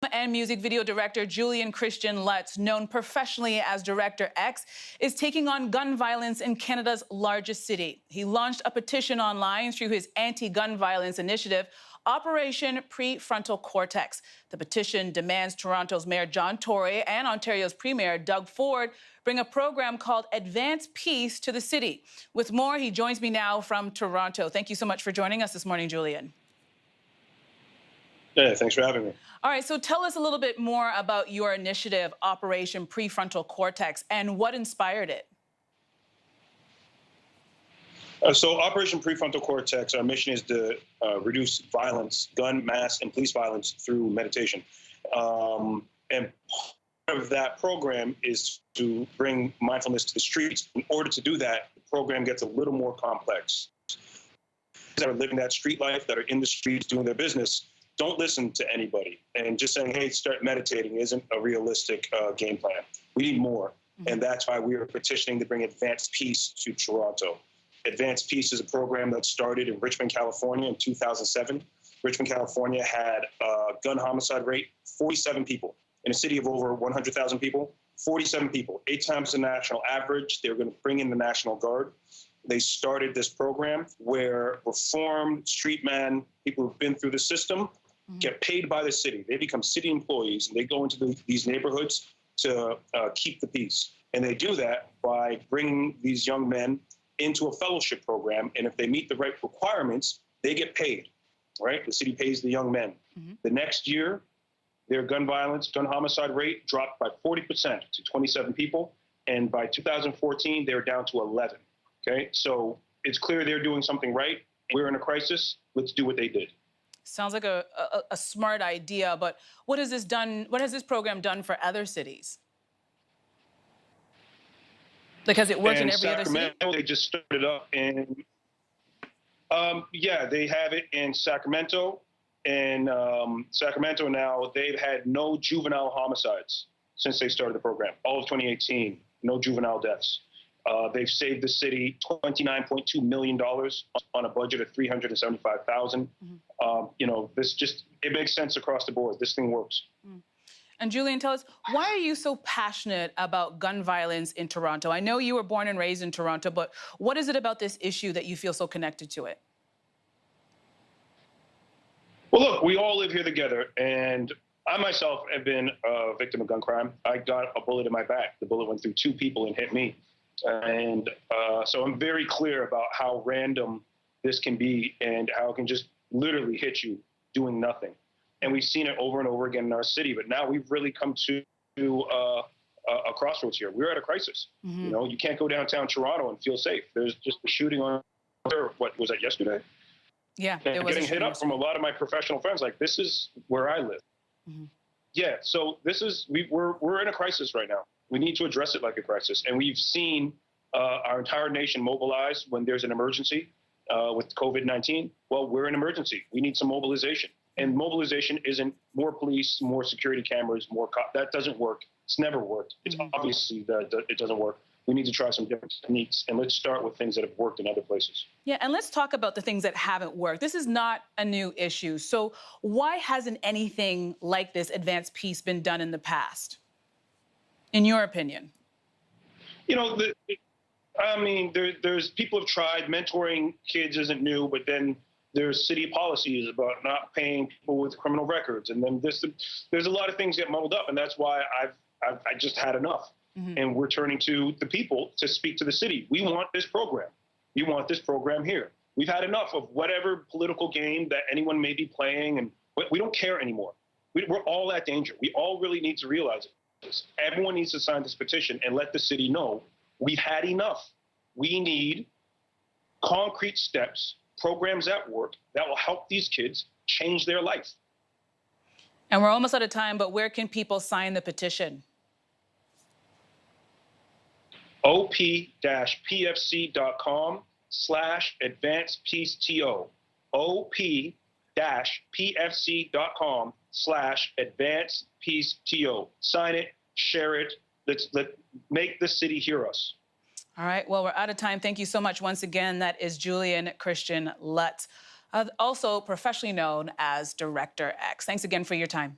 And music video director Julien Christian Luntz, known professionally as Director X, is taking on gun violence in Canada's largest city. He launched a petition online through his anti-gun violence initiative, Operation Prefrontal Cortex. The petition demands Toronto's Mayor John Tory and Ontario's Premier Doug Ford bring a program called Advance Peace to the city. With more, he joins me now from Toronto. Thank you so much for joining us this morning, Julien. Yeah, thanks for having me. All right, so tell us a little bit more about your initiative, Operation Prefrontal Cortex, and what inspired it. So Operation Prefrontal Cortex, our mission is to reduce violence, gun, mass, and police violence through meditation. And part of that program is to bring mindfulness to the streets. In order to do that, the program gets a little more complex. That are living that street life, that are in the streets doing their business, don't listen to anybody. And just saying, hey, start meditating isn't a realistic game plan. We need more. Mm-hmm. And that's why we are petitioning to bring Advance Peace to Toronto. Advance Peace is a program that started in Richmond, California in 2007. Richmond, California had a gun homicide rate, 47 people. In a city of over 100,000 people, 47 people, 8 times the national average. They were going to bring in the National Guard. They started this program where reformed street men, people who've been through the system, get paid by the city. They become city employees, and they go into these neighborhoods to keep the peace. And they do that by bringing these young men into a fellowship program. And if they meet the right requirements, they get paid, right? The city pays the young men. Mm-hmm. The next year, their gun homicide rate dropped by 40% to 27 people. And by 2014, they were down to 11. Okay, so it's clear they're doing something right. We're in a crisis. Let's do what they did. Sounds like a smart idea, but what has this program done for other cities? Like, has it worked in every other city? They just started up in, yeah, they have it in Sacramento. In Sacramento now, they've had no juvenile homicides since they started the program. All of 2018, no juvenile deaths. They've saved the city $29.2 million on a budget of $375,000. Mm-hmm. You know, it makes sense across the board. This thing works. Mm. And Julien, tell us, why are you so passionate about gun violence in Toronto? I know you were born and raised in Toronto, but what is it about this issue that you feel so connected to it? Well, look, we all live here together, and I myself have been a victim of gun crime. I got a bullet in my back. The bullet went through 2 people and hit me. And so I'm very clear about how random this can be and how it can just literally hit you doing nothing. And we've seen it over and over again in our city. But now we've really come to a crossroads here. We're at a crisis. Mm-hmm. You know, you can't go downtown Toronto and feel safe. There's just a shooting on, what was that, yesterday? Yeah, there was getting hit up from a lot of my professional friends. Like, this is where I live. Mm-hmm. Yeah, so we're in a crisis right now. We need to address it like a crisis. And we've seen our entire nation mobilize when there's an emergency with COVID-19. Well, we're in emergency. We need some mobilization. And mobilization isn't more police, more security cameras, more cops. That doesn't work. It's never worked. It's obviously that it doesn't work. We need to try some different techniques. And let's start with things that have worked in other places. Yeah, and let's talk about the things that haven't worked. This is not a new issue. So why hasn't anything like this Advance Peace been done in the past, in your opinion? You know, I mean, there's people have tried. Mentoring kids isn't new, but then there's city policies about not paying people with criminal records, and then there's a lot of things get muddled up, and that's why I just had enough. Mm-hmm. And we're turning to the people to speak to the city. We want this program. We want this program here. We've had enough of whatever political game that anyone may be playing, and we don't care anymore. We're all at danger. We all really need to realize it. Everyone needs to sign this petition and let the city know we've had enough. We need concrete steps, programs that work, that will help these kids change their life. And we're almost out of time, but where can people sign the petition? op-pfc.com/advancepeaceto. op-pfc.com/advancepeaceto. Sign it, share it. Let's make the city hear us. All right, well, we're out of time. Thank you so much once again. That is Julien Christian Luntz, also professionally known as Director X. Thanks again for your time.